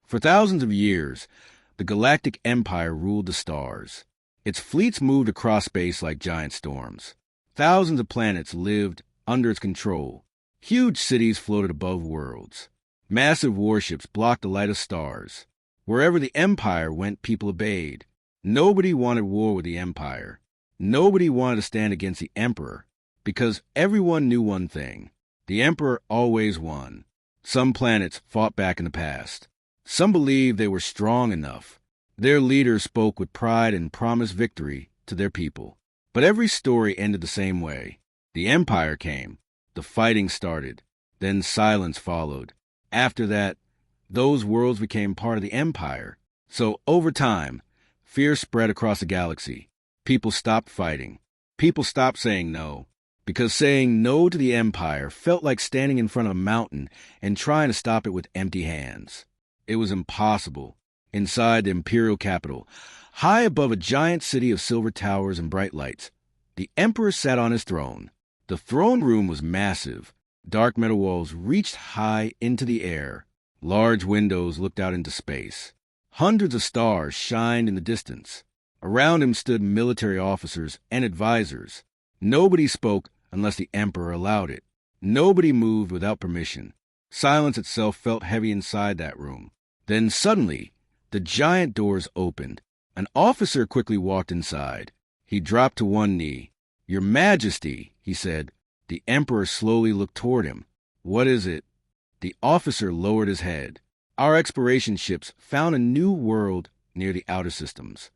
For thousands of years, the Galactic Empire ruled the stars. Its fleets moved across space like giant storms. Thousands of planets lived under its control. Huge cities floated above worlds. Massive warships blocked the light of stars. Wherever the Empire went, people obeyed. Nobody wanted war with the Empire. Nobody wanted to stand against the Emperor, because everyone knew one thing. The Emperor always won. Some planets fought back in the past. Some believed they were strong enough. Their leaders spoke with pride and promised victory to their people. But every story ended the same way. The Empire came. The fighting started. Then silence followed. After that, those worlds became part of the Empire. So, over time, fear spread across the galaxy. People stopped fighting. People stopped saying no, because saying no to the Empire felt like standing in front of a mountain and trying to stop it with empty hands. It was impossible. Inside the imperial capital, high above a giant city of silver towers and bright lights, the Emperor sat on his throne. The throne room was massive. Dark metal walls reached high into the air. Large windows looked out into space. Hundreds of stars shined in the distance. Around him stood military officers and advisors. Nobody spoke unless the Emperor allowed it. Nobody moved without permission. Silence itself felt heavy inside that room. Then suddenly, the giant doors opened. An officer quickly walked inside. He dropped to one knee. "Your Majesty," he said. The Emperor slowly looked toward him. "What is it?" The officer lowered his head. "Our exploration ships found a new world near the outer systems."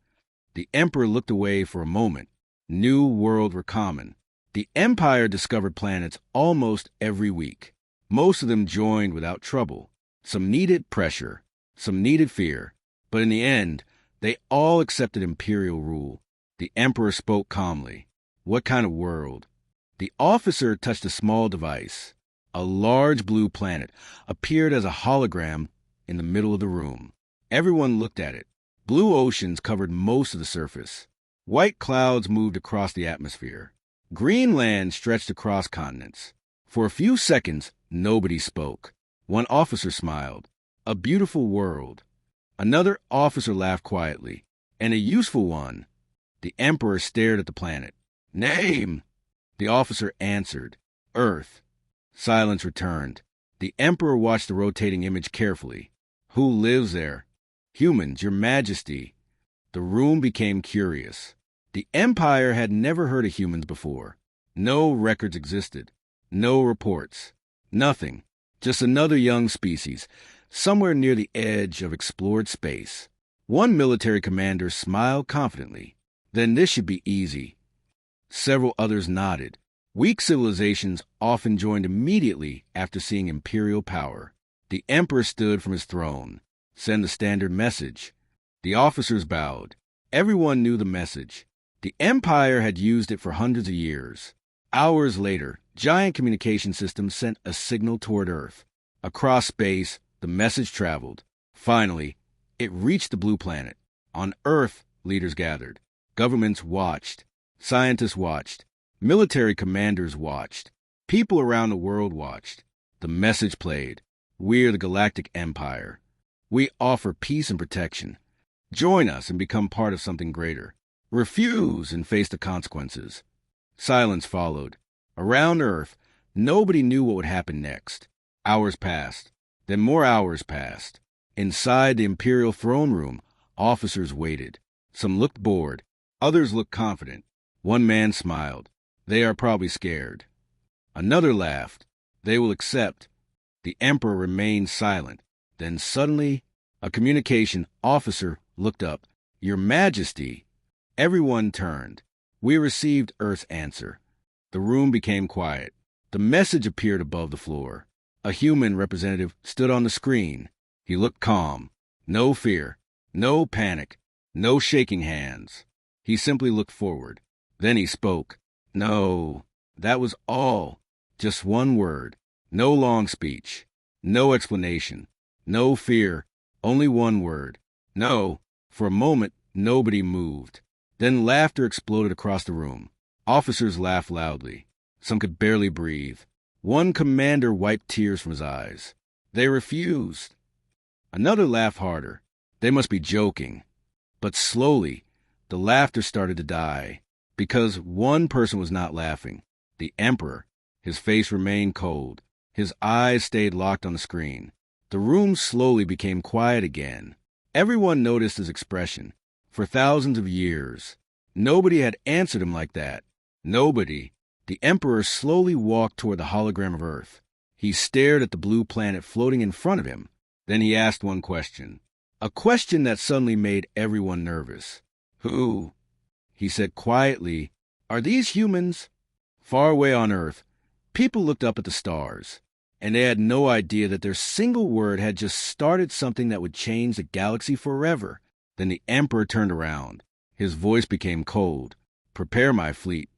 The Emperor looked away for a moment. New worlds were common. The Empire discovered planets almost every week. Most of them joined without trouble. Some needed pressure. Some needed fear. But in the end, they all accepted imperial rule. The Emperor spoke calmly. "What kind of world?" The officer touched a small device. A large blue planet appeared as a hologram in the middle of the room. Everyone looked at it. Blue oceans covered most of the surface. White clouds moved across the atmosphere. Green land stretched across continents. For a few seconds, nobody spoke. One officer smiled. "A beautiful world." Another officer laughed quietly. "And a useful one." The Emperor stared at the planet. "Name?" The officer answered. "Earth." Silence returned. The Emperor watched the rotating image carefully. "Who lives there?" "Humans, Your Majesty." The room became curious. The Empire had never heard of humans before. No records existed. No reports. Nothing. Just another young species, somewhere near the edge of explored space. One military commander smiled confidently. "Then this should be easy." Several others nodded. Weak civilizations often joined immediately after seeing imperial power. The Emperor stood from his throne. "Send the standard message." The officers bowed. Everyone knew the message. The Empire had used it for hundreds of years. Hours later, giant communication systems sent a signal toward Earth. Across space, the message traveled. Finally, it reached the blue planet. On Earth, leaders gathered. Governments watched. Scientists watched. Military commanders watched. People around the world watched. The message played. "We're the Galactic Empire. We offer peace and protection. Join us and become part of something greater. Refuse and face the consequences." Silence followed. Around Earth, nobody knew what would happen next. Hours passed. Then more hours passed. Inside the imperial throne room, officers waited. Some looked bored. Others looked confident. One man smiled. "They are probably scared." Another laughed. "They will accept." The Emperor remained silent. Then suddenly, a communication officer looked up. "Your Majesty." Everyone turned. "We received Earth's answer." The room became quiet. The message appeared above the floor. A human representative stood on the screen. He looked calm. No fear. No panic. No shaking hands. He simply looked forward. Then he spoke. No, that was all. Just one word. No long speech. No explanation. No fear. Only one word. No. For a moment, nobody moved. Then laughter exploded across the room. Officers laughed loudly. Some could barely breathe. One commander wiped tears from his eyes. "They refused." Another laughed harder. They must be joking. But slowly, the laughter started to die, because one person was not laughing. The Emperor. His face remained cold. His eyes stayed locked on the screen. The room slowly became quiet again. Everyone noticed his expression. For thousands of years, nobody had answered him like that. Nobody. The Emperor slowly walked toward the hologram of Earth. He stared at the blue planet floating in front of him. Then he asked one question. A question that suddenly made everyone nervous. Who? He said quietly, are these humans? Far away on Earth, people looked up at the stars, and they had no idea that their single word had just started something that would change the galaxy forever. Then the Emperor turned around. His voice became cold. Prepare my fleet.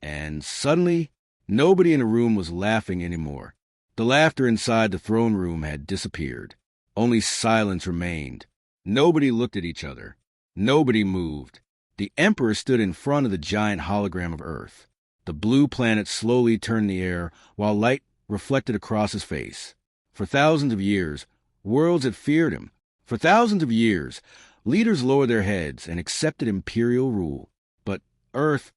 And suddenly, nobody in the room was laughing anymore. The laughter inside the throne room had disappeared. Only silence remained. Nobody looked at each other. Nobody moved. The Emperor stood in front of the giant hologram of Earth. The blue planet slowly turned the air while light reflected across his face. For thousands of years, worlds had feared him. For thousands of years, leaders lowered their heads and accepted imperial rule. But Earth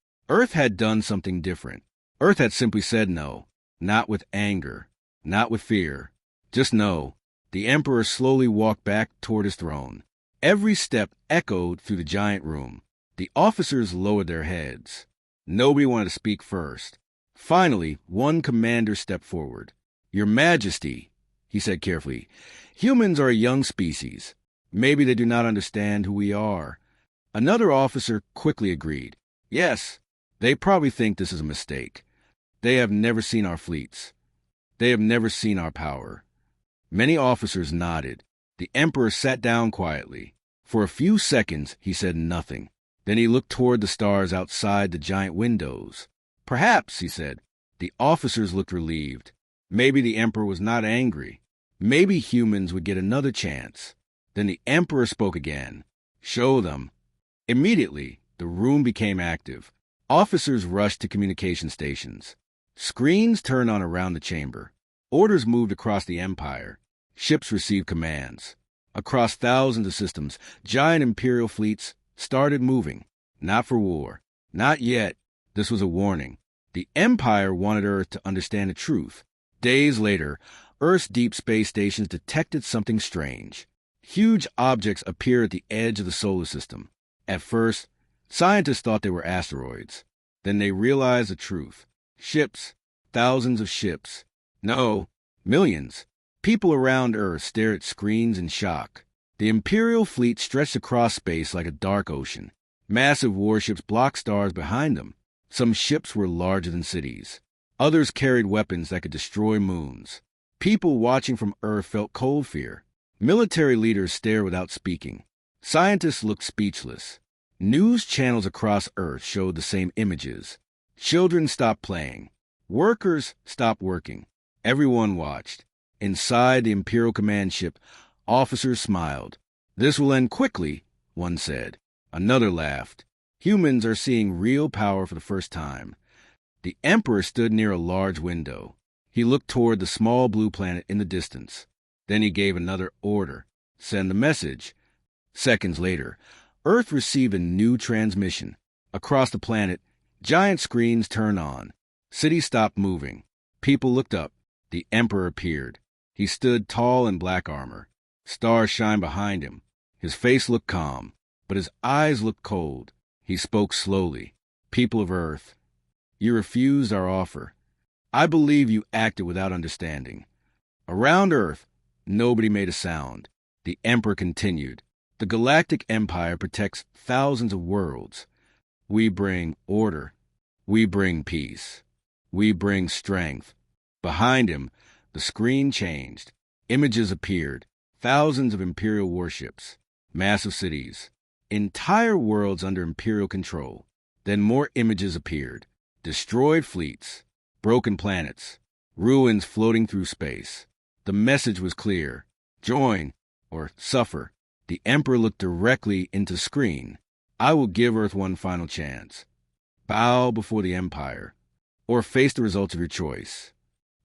had done something different. Earth had simply said no, not with anger, not with fear, just no. The Emperor slowly walked back toward his throne. Every step echoed through the giant room. The officers lowered their heads. Nobody wanted to speak first. Finally, one commander stepped forward. Your Majesty, he said carefully, humans are a young species. Maybe they do not understand who we are. Another officer quickly agreed. Yes, they probably think this is a mistake. They have never seen our fleets. They have never seen our power. Many officers nodded. The Emperor sat down quietly. For a few seconds, he said nothing. Then he looked toward the stars outside the giant windows. Perhaps, he said. The officers looked relieved. Maybe the Emperor was not angry. Maybe humans would get another chance. Then the Emperor spoke again. Show them. Immediately, the room became active. Officers rushed to communication stations. Screens turned on around the chamber. Orders moved across the Empire. Ships received commands. Across thousands of systems, giant imperial fleets started moving. Not for war. Not yet. This was a warning. The Empire wanted Earth to understand the truth. Days later, Earth's deep space stations detected something strange. Huge objects appeared at the edge of the solar system. At first, scientists thought they were asteroids. Then they realized the truth. Ships. Thousands of ships. No, millions. People around Earth stared at screens in shock. The Imperial fleet stretched across space like a dark ocean. Massive warships blocked stars behind them. Some ships were larger than cities. Others carried weapons that could destroy moons. People watching from Earth felt cold fear. Military leaders stared without speaking. Scientists looked speechless. News channels across Earth showed the same images. Children stopped playing. Workers stopped working. Everyone watched. Inside the Imperial command ship, officers smiled. This will end quickly, one said. Another laughed. Humans are seeing real power for the first time. The Emperor stood near a large window. He looked toward the small blue planet in the distance. Then he gave another order. Send the message. Seconds later, Earth received a new transmission. Across the planet, giant screens turned on. Cities stopped moving. People looked up. The Emperor appeared. He stood tall in black armor. Stars shined behind him. His face looked calm, but his eyes looked cold. He spoke slowly. People of Earth, you refused our offer. I believe you acted without understanding. Around Earth, nobody made a sound. The Emperor continued. The Galactic Empire protects thousands of worlds. We bring order. We bring peace. We bring strength. Behind him, the screen changed. Images appeared. Thousands of Imperial warships. Massive cities. Entire worlds under Imperial control. Then more images appeared. Destroyed fleets. Broken planets. Ruins floating through space. The message was clear. Join or suffer. The Emperor looked directly into the screen. I will give Earth one final chance. Bow before the Empire, or face the results of your choice.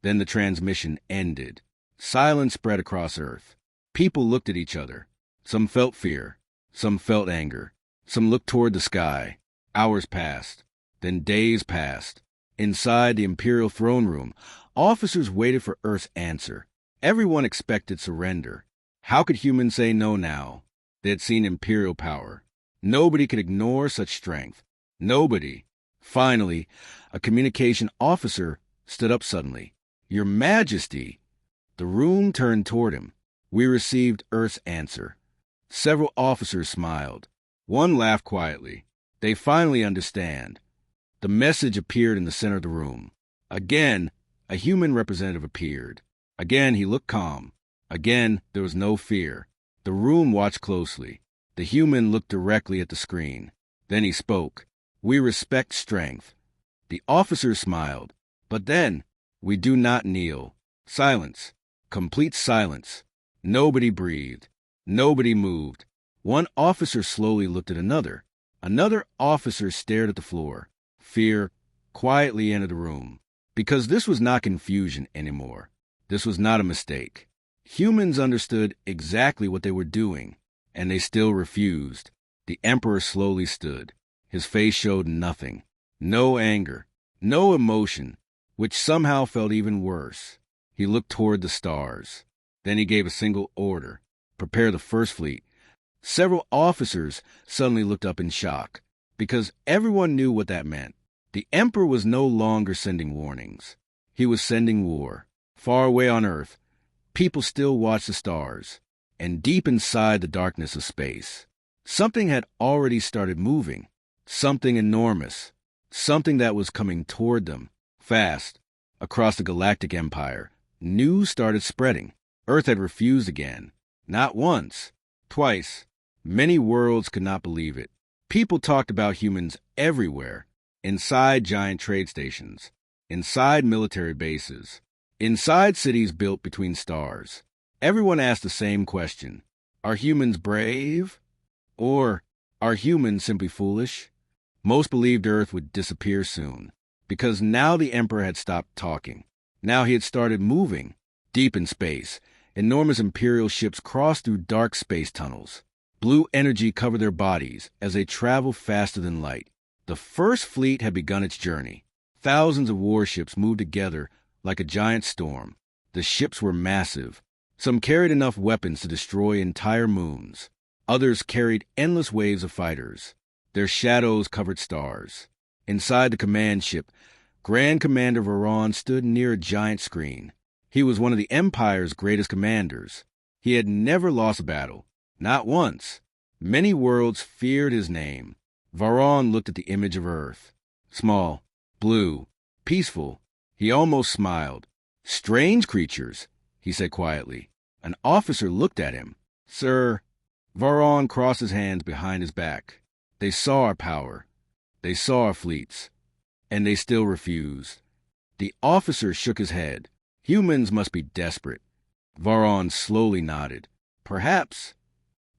Then the transmission ended. Silence spread across Earth. People looked at each other. Some felt fear. Some felt anger. Some looked toward the sky. Hours passed. Then days passed. Inside the Imperial throne room, officers waited for Earth's answer. Everyone expected surrender. How could humans say no now? They had seen Imperial power. Nobody could ignore such strength. Nobody. Finally, a communication officer stood up suddenly. "Your Majesty!" The room turned toward him. "We received Earth's answer." Several officers smiled. One laughed quietly. They finally understand. The message appeared in the center of the room. Again, a human representative appeared. Again, he looked calm. Again, there was no fear. The room watched closely. The human looked directly at the screen. Then he spoke. "We respect strength." The officers smiled. "But then, we do not kneel." Silence. Complete silence. Nobody breathed. Nobody moved. One officer slowly looked at another. Another officer stared at the floor. Fear quietly entered the room. Because this was not confusion anymore. This was not a mistake. Humans understood exactly what they were doing, and they still refused. The Emperor slowly stood. His face showed nothing. No anger. No emotion, which somehow felt even worse. He looked toward the stars. Then he gave a single order. "Prepare the first fleet." Several officers suddenly looked up in shock, because everyone knew what that meant. The Emperor was no longer sending warnings. He was sending war. Far away on Earth, people still watched the stars, and deep inside the darkness of space, something had already started moving. Something enormous. Something that was coming toward them, fast. Across the galactic empire, news started spreading. Earth had refused again. Not once. Twice. Many worlds could not believe it. People talked about humans everywhere. Inside giant trade stations. Inside military bases. Inside cities built between stars. Everyone asked the same question. Are humans brave? Or are humans simply foolish? Most believed Earth would disappear soon, because now the Emperor had stopped talking. Now he had started moving. Deep in space, enormous Imperial ships crossed through dark space tunnels. Blue energy covered their bodies as they traveled faster than light. The first fleet had begun its journey. Thousands of warships moved together like a giant storm. The ships were massive. Some carried enough weapons to destroy entire moons. Others carried endless waves of fighters. Their shadows covered stars. Inside the command ship, Grand Commander Varon stood near a giant screen. He was one of the Empire's greatest commanders. He had never lost a battle. Not once. Many worlds feared his name. Varon looked at the image of Earth. Small, blue, peaceful. He almost smiled. "Strange creatures," he said quietly. An officer looked at him. "Sir," Varon crossed his hands behind his back. "They saw our power. They saw our fleets. And they still refused." The officer shook his head. "Humans must be desperate." Varon slowly nodded. "Perhaps."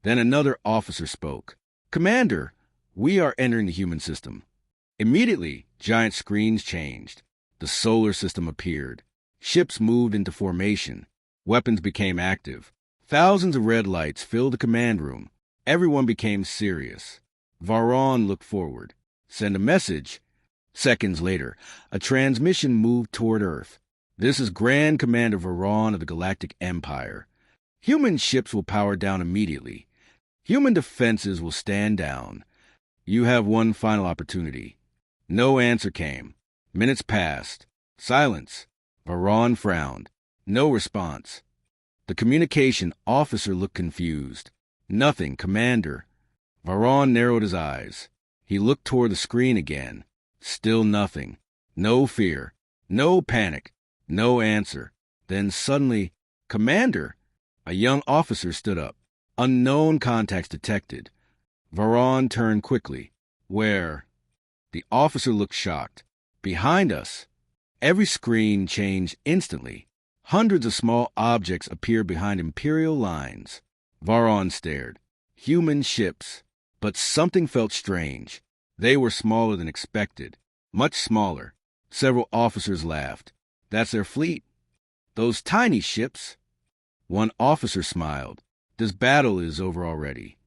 Then another officer spoke. "Commander, we are entering the human system." Immediately, giant screens changed. The solar system appeared. Ships moved into formation. Weapons became active. Thousands of red lights filled the command room. Everyone became serious. Varon looked forward. "Send a message." Seconds later, a transmission moved toward Earth. "This is Grand Commander Varon of the Galactic Empire. Human ships will power down immediately. Human defenses will stand down. You have one final opportunity." No answer came. Minutes passed. Silence. Varon frowned. No response. The communication officer looked confused. "Nothing, Commander." Varon narrowed his eyes. He looked toward the screen again. Still nothing. No fear. No panic. No answer. Then suddenly, "Commander!" A young officer stood up. Unknown contacts detected. Varon turned quickly. "Where?" The officer looked shocked. "Behind us." Every screen changed instantly. Hundreds of small objects appeared behind Imperial lines. Varon stared. Human ships. But something felt strange. They were smaller than expected. Much smaller. Several officers laughed. "That's their fleet." "Those tiny ships." One officer smiled. This battle is over already.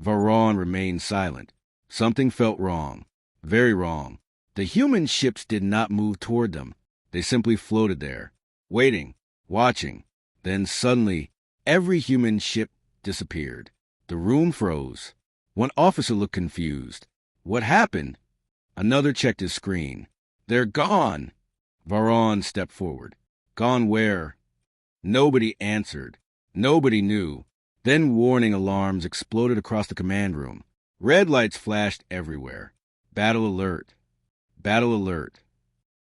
Varon remained silent. Something felt wrong. Very wrong. The human ships did not move toward them. They simply floated there, waiting, watching. Then suddenly, every human ship disappeared. The room froze. One officer looked confused. What happened? Another checked his screen. They're gone. Varon stepped forward. Gone where? Nobody answered. Nobody knew. Then warning alarms exploded across the command room. Red lights flashed everywhere. Battle alert. Battle alert.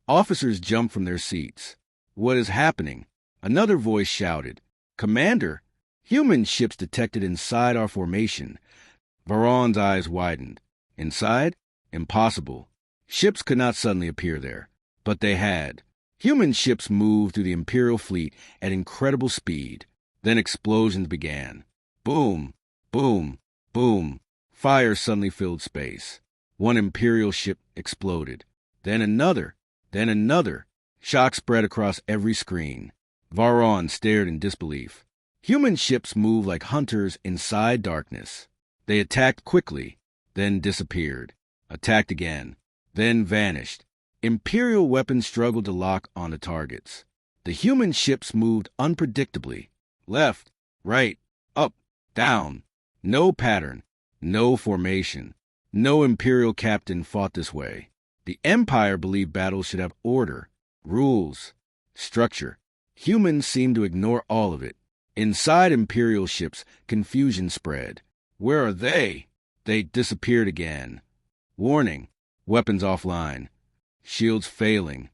Officers jumped from their seats. What is happening? Another voice shouted. Commander, human ships detected inside our formation. Varon's eyes widened. Inside? Impossible. Ships could not suddenly appear there. But they had. Human ships moved through the Imperial fleet at incredible speed. Then explosions began. Boom, boom, boom. Fire suddenly filled space. One Imperial ship exploded. Then another. Then another. Shock spread across every screen. Varon stared in disbelief. Human ships moved like hunters inside darkness. They attacked quickly, then disappeared. Attacked again, then vanished. Imperial weapons struggled to lock onto targets. The human ships moved unpredictably. Left, right, up, down. No pattern, no formation. No Imperial captain fought this way. The Empire believed battles should have order, rules, structure. Humans seemed to ignore all of it. Inside Imperial ships, confusion spread. Where are they? They disappeared again. Warning, weapons offline. Shields failing.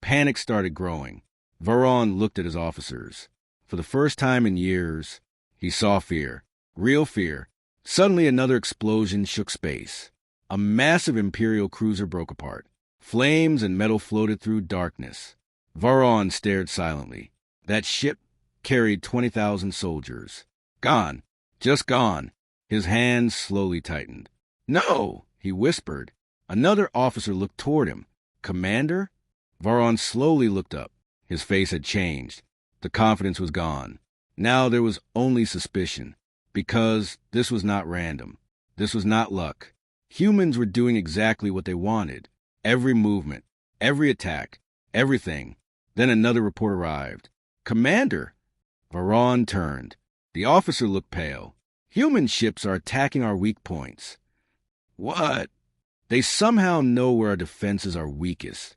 Panic started growing. Varon looked at his officers. For the first time in years, he saw fear. Real fear. Suddenly another explosion shook space. A massive Imperial cruiser broke apart. Flames and metal floated through darkness. Varon stared silently. That ship carried 20,000 soldiers. Gone. Just gone. His hands slowly tightened. No, he whispered. Another officer looked toward him. Commander? Varon slowly looked up. His face had changed. The confidence was gone. Now there was only suspicion. Because this was not random. This was not luck. Humans were doing exactly what they wanted. Every movement, every attack, everything. Then another report arrived. Commander! Varon turned. The officer looked pale. Human ships are attacking our weak points. What? They somehow know where our defenses are weakest.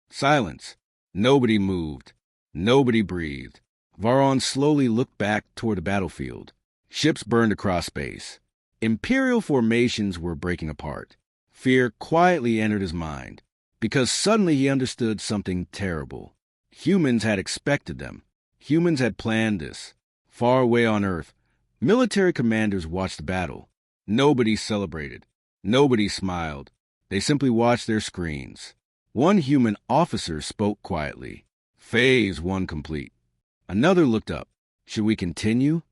Silence. Nobody moved. Nobody breathed. Varon slowly looked back toward the battlefield. Ships burned across space. Imperial formations were breaking apart. Fear quietly entered his mind, because suddenly he understood something terrible. Humans had expected them. Humans had planned this. Far away on Earth, military commanders watched the battle. Nobody celebrated. Nobody smiled. They simply watched their screens. One human officer spoke quietly. Phase 1 complete. Another looked up. Should we continue?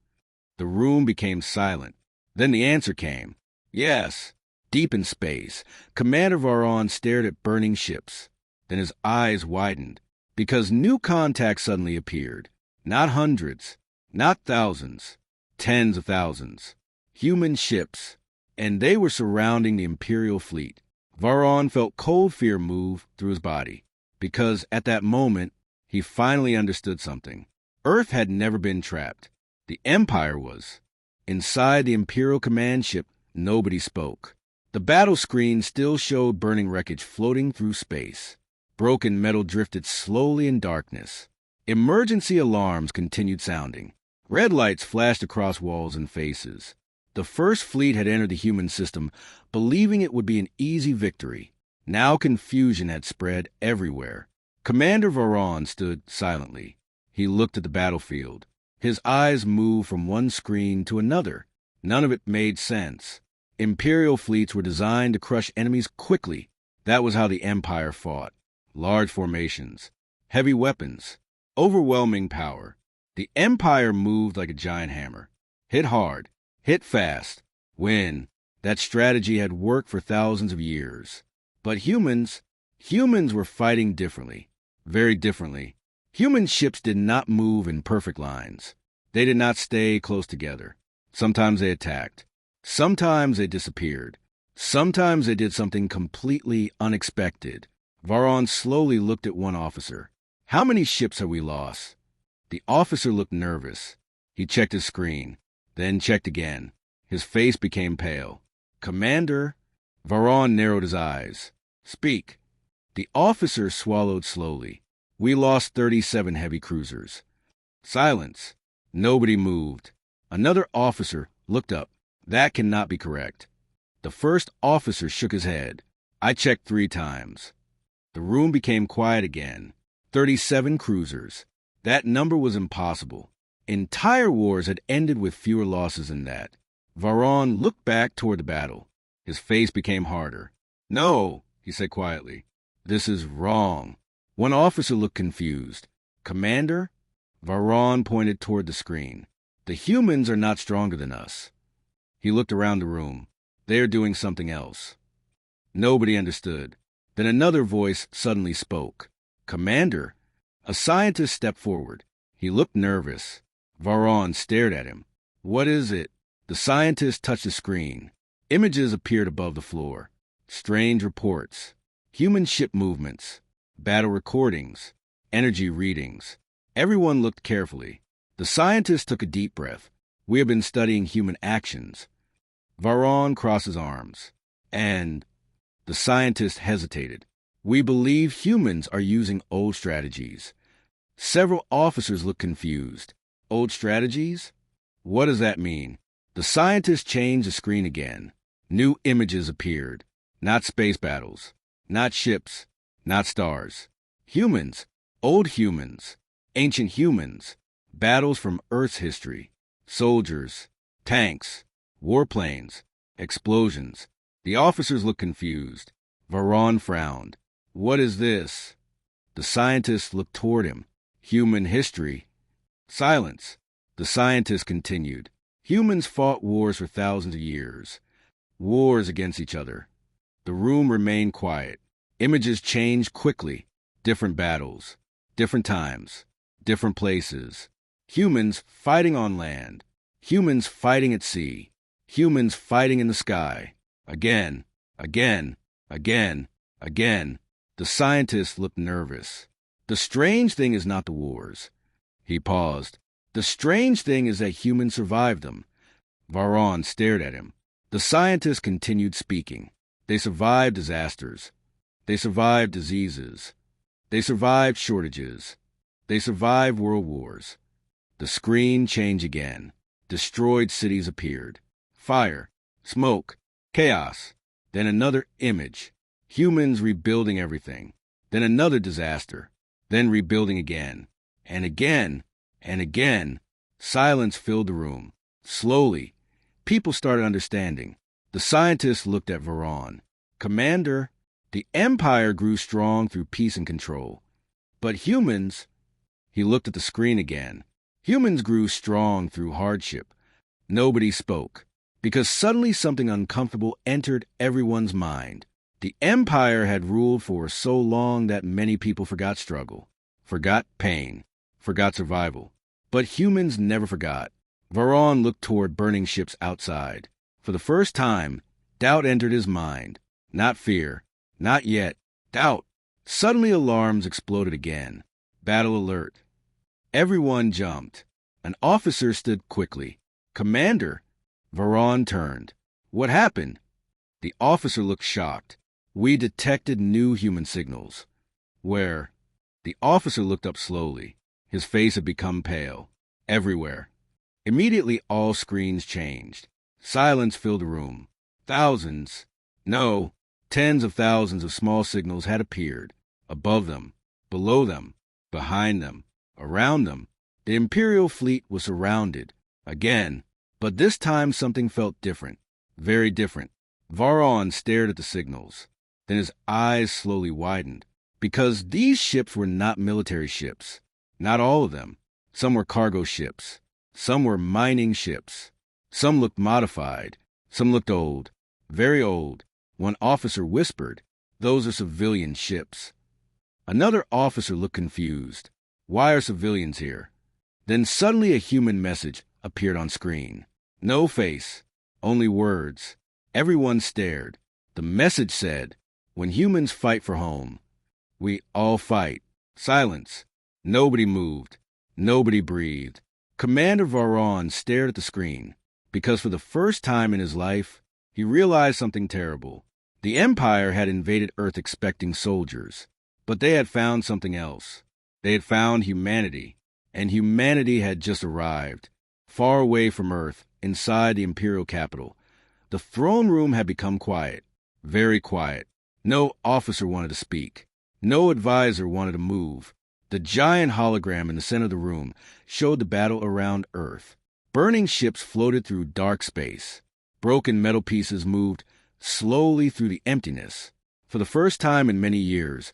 The room became silent. Then the answer came. Yes. Deep in space, Commander Varon stared at burning ships. Then his eyes widened, because new contacts suddenly appeared. Not hundreds, not thousands, tens of thousands. Human ships, and they were surrounding the Imperial fleet. Varon felt cold fear move through his body, because at that moment, he finally understood something. Earth had never been trapped. The Empire was. Inside the Imperial command ship, nobody spoke. The battle screen still showed burning wreckage floating through space. Broken metal drifted slowly in darkness. Emergency alarms continued sounding. Red lights flashed across walls and faces. The first fleet had entered the human system, believing it would be an easy victory. Now confusion had spread everywhere. Commander Varon stood silently. He looked at the battlefield. His eyes moved from one screen to another. None of it made sense. Imperial fleets were designed to crush enemies quickly. That was how the Empire fought. Large formations, heavy weapons, overwhelming power. The Empire moved like a giant hammer. Hit hard, hit fast, win. That strategy had worked for thousands of years. But humans were fighting differently, very differently. Human ships did not move in perfect lines. They did not stay close together. Sometimes they attacked. Sometimes they disappeared. Sometimes they did something completely unexpected. Varon slowly looked at one officer. How many ships have we lost? The officer looked nervous. He checked his screen, then checked again. His face became pale. Commander? Varon narrowed his eyes. Speak. The officer swallowed slowly. We lost 37 heavy cruisers. Silence. Nobody moved. Another officer looked up. That cannot be correct. The first officer shook his head. I checked 3 times. The room became quiet again. 37 cruisers. That number was impossible. Entire wars had ended with fewer losses than that. Varon looked back toward the battle. His face became harder. No, he said quietly. This is wrong. One officer looked confused. Commander? Varon pointed toward the screen. The humans are not stronger than us. He looked around the room. They are doing something else. Nobody understood. Then another voice suddenly spoke. Commander? A scientist stepped forward. He looked nervous. Varon stared at him. What is it? The scientist touched the screen. Images appeared above the floor. Strange reports. Human ship movements. Battle recordings. Energy readings. Everyone looked carefully. The scientist took a deep breath. We have been studying human actions. Varon crossed his arms. And the scientist hesitated. We believe humans are using old strategies. Several officers looked confused. Old strategies? What does that mean? The scientist changed the screen again. New images appeared. Not space battles. Not ships. Not stars. Humans. Old humans. Ancient humans. Battles from Earth's history. Soldiers. Tanks. Warplanes. Explosions. The officers looked confused. Varon frowned. What is this? The scientist looked toward him. Human history. Silence. The scientist continued. Humans fought wars for thousands of years. Wars against each other. The room remained quiet. Images changed quickly. Different battles. Different times. Different places. Humans fighting on land. Humans fighting at sea. Humans fighting in the sky. Again. Again. Again. Again. The scientist looked nervous. The strange thing is not the wars. He paused. The strange thing is that humans survived them. Varon stared at him. The scientist continued speaking. They survived disasters. They survived diseases. They survived shortages. They survived world wars. The screen changed again. Destroyed cities appeared. Fire, smoke, chaos. Then another image. Humans rebuilding everything. Then another disaster. Then rebuilding again. And again. And again. Silence filled the room. Slowly, people started understanding. The scientist looked at Varon. Commander, the Empire grew strong through peace and control. But humans, he looked at the screen again. Humans grew strong through hardship. Nobody spoke, because suddenly something uncomfortable entered everyone's mind. The Empire had ruled for so long that many people forgot struggle, forgot pain, forgot survival. But humans never forgot. Varon looked toward burning ships outside. For the first time, doubt entered his mind. Not fear. Not yet. Doubt. Suddenly alarms exploded again. Battle alert. Everyone jumped. An officer stood quickly. Commander! Varon turned. What happened? The officer looked shocked. We detected new human signals. Where? The officer looked up slowly. His face had become pale. Everywhere. Immediately all screens changed. Silence filled the room. Thousands, no, tens of thousands of small signals had appeared. Above them, below them, behind them, around them. The Imperial fleet was surrounded. Again. But this time something felt different. Very different. Varon stared at the signals. Then his eyes slowly widened. Because these ships were not military ships. Not all of them. Some were cargo ships. Some were mining ships. Some looked modified. Some looked old. Very old. One officer whispered, "Those are civilian ships." Another officer looked confused. "Why are civilians here?" Then suddenly a human message appeared on screen. No face, only words. Everyone stared. The message said, "When humans fight for home, we all fight." Silence. Nobody moved. Nobody breathed. Commander Varon stared at the screen, because for the first time in his life, he realized something terrible. The Empire had invaded Earth expecting soldiers, but they had found something else. They had found humanity, and humanity had just arrived, far away from Earth, inside the Imperial capital. The throne room had become quiet, very quiet. No officer wanted to speak. No advisor wanted to move. The giant hologram in the center of the room showed the battle around Earth. Burning ships floated through dark space. Broken metal pieces moved slowly through the emptiness. For the first time in many years,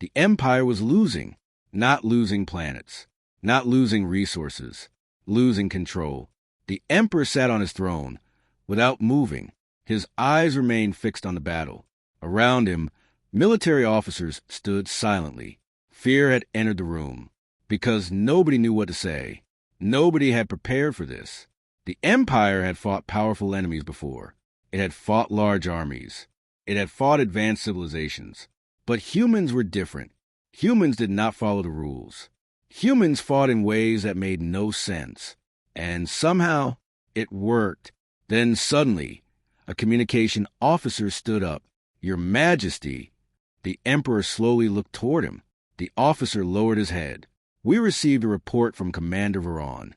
the Empire was losing. Not losing planets, not losing resources, losing control. The Emperor sat on his throne, without moving. His eyes remained fixed on the battle. Around him, military officers stood silently. Fear had entered the room, because nobody knew what to say. Nobody had prepared for this. The Empire had fought powerful enemies before. It had fought large armies. It had fought advanced civilizations. But humans were different. Humans did not follow the rules. Humans fought in ways that made no sense. And somehow, it worked. Then suddenly, a communication officer stood up. "Your Majesty." The Emperor slowly looked toward him. The officer lowered his head. "We received a report from Commander Varon."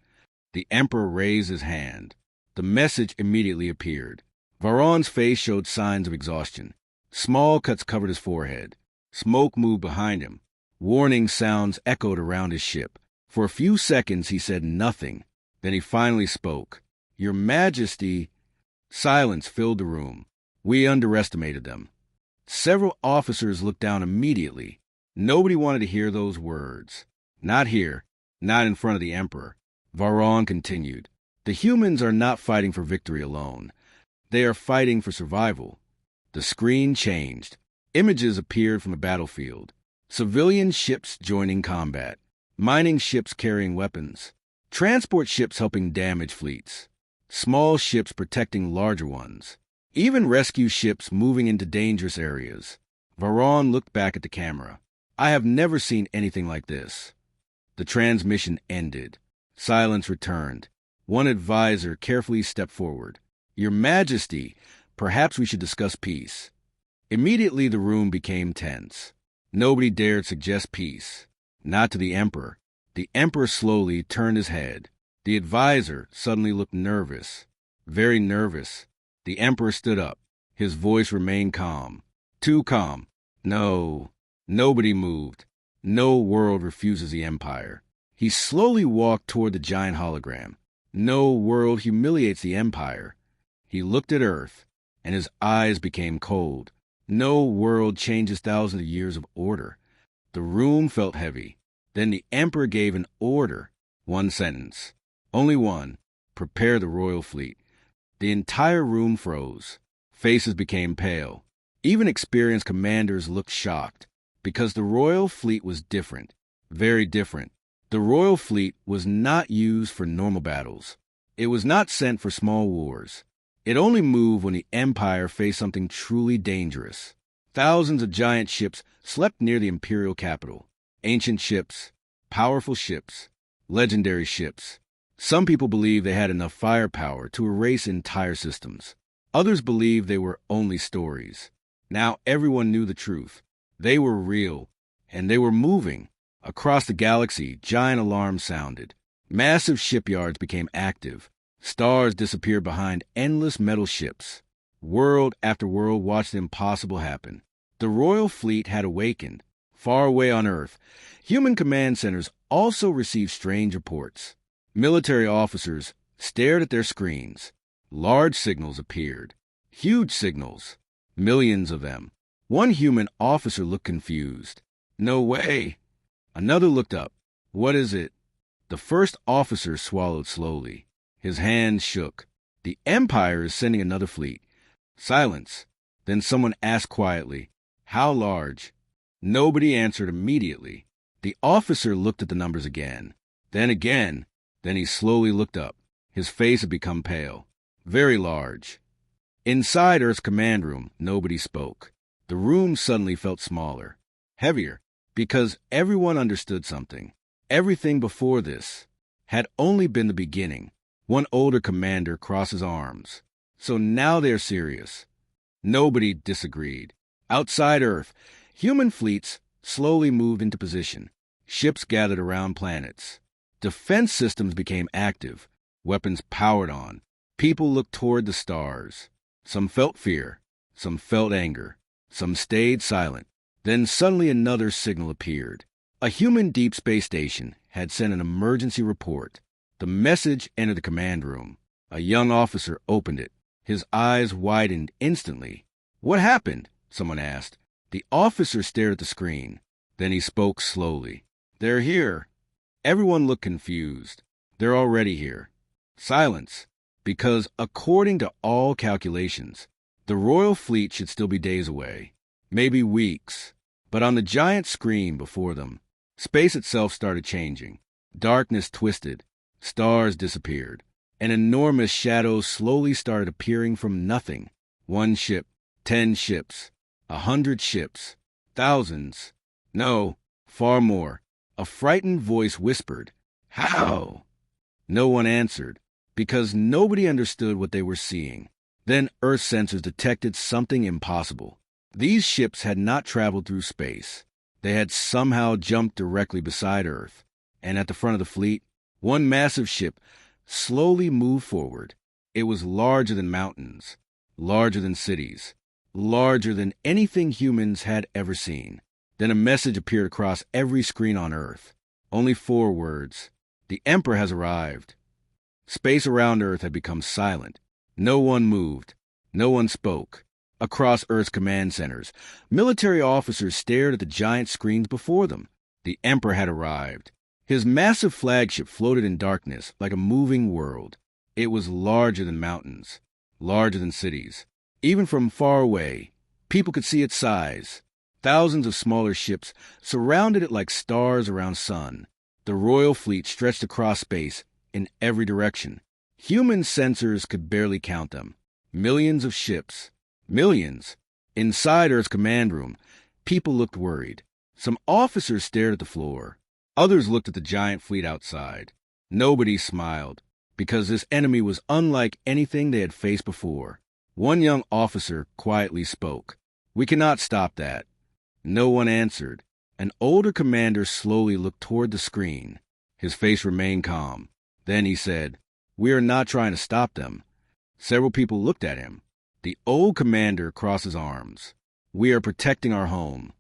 The Emperor raised his hand. The message immediately appeared. Varon's face showed signs of exhaustion. Small cuts covered his forehead. Smoke moved behind him. Warning sounds echoed around his ship. For a few seconds he said nothing. Then he finally spoke. "Your Majesty." Silence filled the room. "We underestimated them." Several officers looked down immediately. Nobody wanted to hear those words. "Not here. Not in front of the Emperor." Varon continued. "The humans are not fighting for victory alone. They are fighting for survival." The screen changed. Images appeared from the battlefield. Civilian ships joining combat. Mining ships carrying weapons. Transport ships helping damage fleets. Small ships protecting larger ones. Even rescue ships moving into dangerous areas. Varon looked back at the camera. "I have never seen anything like this." The transmission ended. Silence returned. One advisor carefully stepped forward. "Your Majesty, perhaps we should discuss peace." Immediately the room became tense. Nobody dared suggest peace. Not to the Emperor. The Emperor slowly turned his head. The advisor suddenly looked nervous. Very nervous. The Emperor stood up. His voice remained calm. Too calm. "No." Nobody moved. No world refuses the Empire. He slowly walked toward the giant hologram. No world humiliates the Empire. He looked at Earth, and his eyes became cold. No world changes thousands of years of order. The room felt heavy. Then the Emperor gave an order. One sentence. Only one. "Prepare the royal fleet." The entire room froze. Faces became pale. Even experienced commanders looked shocked, because the royal fleet was different. Very different. The royal fleet was not used for normal battles. It was not sent for small wars. It only moved when the Empire faced something truly dangerous. Thousands of giant ships slept near the imperial capital. Ancient ships, powerful ships, legendary ships. Some people believed they had enough firepower to erase entire systems. Others believed they were only stories. Now everyone knew the truth. They were real, and they were moving. Across the galaxy, giant alarms sounded. Massive shipyards became active. Stars disappeared behind endless metal ships. World after world watched the impossible happen. The royal fleet had awakened. Far away on Earth, human command centers also received strange reports. Military officers stared at their screens. Large signals appeared. Huge signals. Millions of them. One human officer looked confused. "No way." Another looked up. "What is it?" The first officer swallowed slowly. His hands shook. "The Empire is sending another fleet." Silence. Then someone asked quietly, "How large?" Nobody answered immediately. The officer looked at the numbers again. Then again. Then he slowly looked up. His face had become pale, very large. Inside Earth's command room, nobody spoke. The room suddenly felt smaller, heavier, because everyone understood something. Everything before this had only been the beginning. One older commander crossed his arms. So now they're serious. Nobody disagreed. Outside Earth, human fleets slowly moved into position. Ships gathered around planets. Defense systems became active. Weapons powered on. People looked toward the stars. Some felt fear. Some felt anger. Some stayed silent. Then suddenly another signal appeared. A human deep space station had sent an emergency report. The message entered the command room. A young officer opened it. His eyes widened instantly. "What happened?" someone asked. The officer stared at the screen. Then he spoke slowly. "They're here." Everyone looked confused. "They're already here." Silence. Because according to all calculations, the royal fleet should still be days away, maybe weeks. But on the giant screen before them, space itself started changing. Darkness twisted. Stars disappeared. An enormous shadow slowly started appearing from nothing. 1 ship, 10 ships, 100 ships, thousands. No, far more. A frightened voice whispered, "How?" No one answered, because nobody understood what they were seeing. Then Earth sensors detected something impossible. These ships had not traveled through space. They had somehow jumped directly beside Earth. And at the front of the fleet, one massive ship slowly moved forward. It was larger than mountains, larger than cities, larger than anything humans had ever seen. Then a message appeared across every screen on Earth. Only 4 words. "The Emperor has arrived." Space around Earth had become silent. No one moved. No one spoke. Across Earth's command centers, military officers stared at the giant screens before them. The Emperor had arrived. His massive flagship floated in darkness like a moving world. It was larger than mountains, larger than cities. Even from far away, people could see its size. Thousands of smaller ships surrounded it like stars around sun. The royal fleet stretched across space in every direction. Human sensors could barely count them. Millions of ships. Millions. Inside Earth's command room, people looked worried. Some officers stared at the floor. Others looked at the giant fleet outside. Nobody smiled, because this enemy was unlike anything they had faced before. One young officer quietly spoke. "We cannot stop that." No one answered. An older commander slowly looked toward the screen. His face remained calm. Then he said, "We are not trying to stop them." Several people looked at him. The old commander crossed his arms. "We are protecting our home."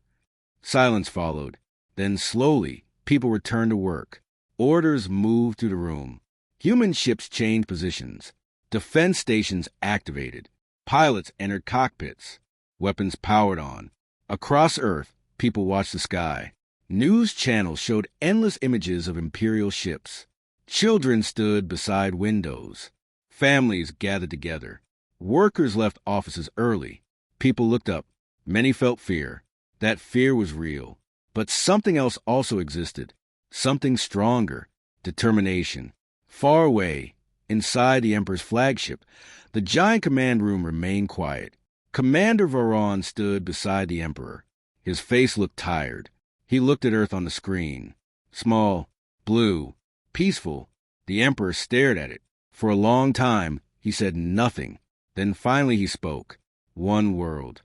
Silence followed. Then slowly, people returned to work. Orders moved through the room. Human ships changed positions. Defense stations activated. Pilots entered cockpits. Weapons powered on. Across Earth, people watched the sky. News channels showed endless images of Imperial ships. Children stood beside windows. Families gathered together. Workers left offices early. People looked up. Many felt fear. That fear was real. But something else also existed. Something stronger. Determination. Far away, inside the Emperor's flagship, the giant command room remained quiet. Commander Varon stood beside the Emperor. His face looked tired. He looked at Earth on the screen. Small, blue, peaceful. The Emperor stared at it. For a long time, he said nothing. Then finally he spoke. "One world."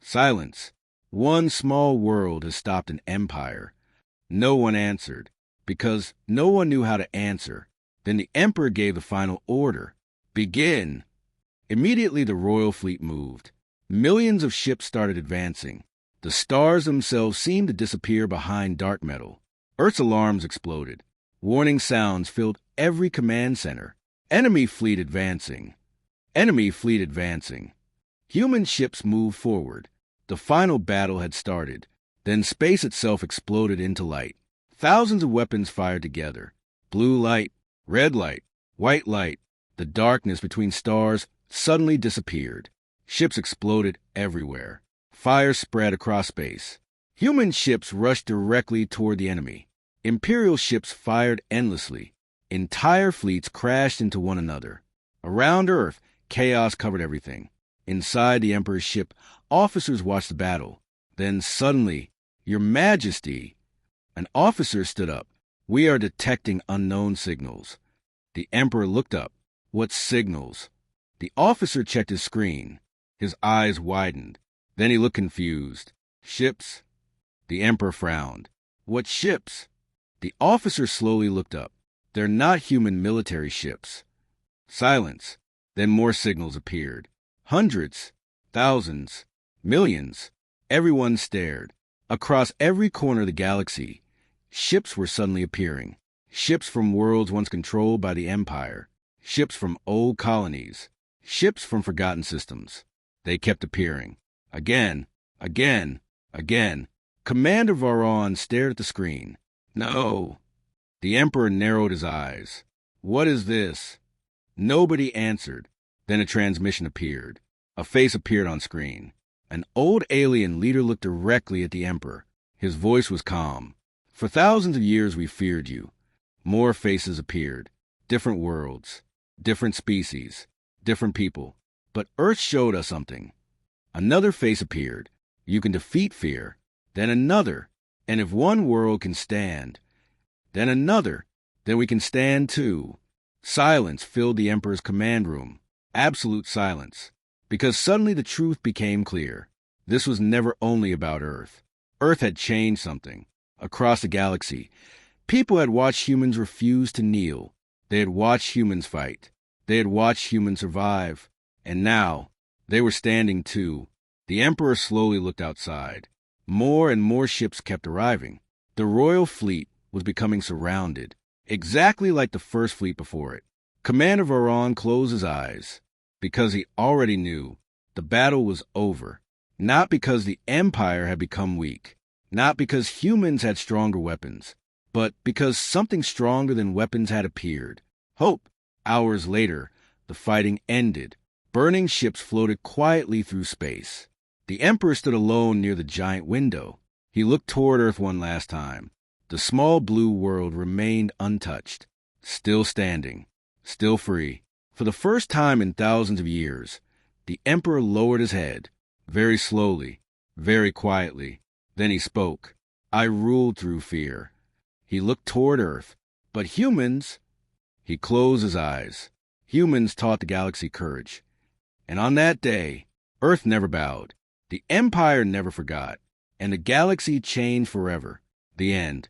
Silence. One small world has stopped an empire. No one answered, because no one knew how to answer. Then the Emperor gave the final order. "Begin." Immediately the royal fleet moved. Millions of ships started advancing. The stars themselves seemed to disappear behind dark metal. Earth's alarms exploded. Warning sounds filled every command center. Enemy fleet advancing. Enemy fleet advancing. Human ships moved forward. The final battle had started. Then space itself exploded into light. Thousands of weapons fired together. Blue light, red light, white light. The darkness between stars suddenly disappeared. Ships exploded everywhere. Fire spread across space. Human ships rushed directly toward the enemy. Imperial ships fired endlessly. Entire fleets crashed into one another. Around Earth, chaos covered everything. Inside the Emperor's ship, officers watched the battle. Then suddenly, Your Majesty, an officer stood up. We are detecting unknown signals. The Emperor looked up. What signals? The officer checked his screen. His eyes widened. Then he looked confused. Ships? The Emperor frowned. What ships? The officer slowly looked up. They're not human military ships. Silence. Then more signals appeared. Hundreds, thousands, millions. Everyone stared. Across every corner of the galaxy, ships were suddenly appearing. Ships from worlds once controlled by the Empire. Ships from old colonies. Ships from forgotten systems. They kept appearing. Again, again, again. Commander Varon stared at the screen. No. The Emperor narrowed his eyes. What is this? Nobody answered. Then a transmission appeared. A face appeared on screen. An old alien leader looked directly at the Emperor. His voice was calm. For thousands of years we feared you. More faces appeared. Different worlds. Different species. Different people. But Earth showed us something. Another face appeared. You can defeat fear. Then another. And if one world can stand, then another. Then we can stand too. Silence filled the Emperor's command room. Absolute silence. Because suddenly the truth became clear. This was never only about Earth. Earth had changed something. Across the galaxy, people had watched humans refuse to kneel. They had watched humans fight. They had watched humans survive. And now, they were standing too. The Emperor slowly looked outside. More and more ships kept arriving. The royal fleet was becoming surrounded, exactly like the first fleet before it. Commander Varon closed his eyes, because he already knew the battle was over. Not because the Empire had become weak, not because humans had stronger weapons, but because something stronger than weapons had appeared. Hope. Hours later, the fighting ended. Burning ships floated quietly through space. The Emperor stood alone near the giant window. He looked toward Earth one last time. The small blue world remained untouched, still standing, still free. For the first time in thousands of years, the Emperor lowered his head, very slowly, very quietly. Then he spoke. I ruled through fear. He looked toward Earth. But humans... He closed his eyes. Humans taught the galaxy courage. And on that day, Earth never bowed. The Empire never forgot. And the galaxy changed forever. The end.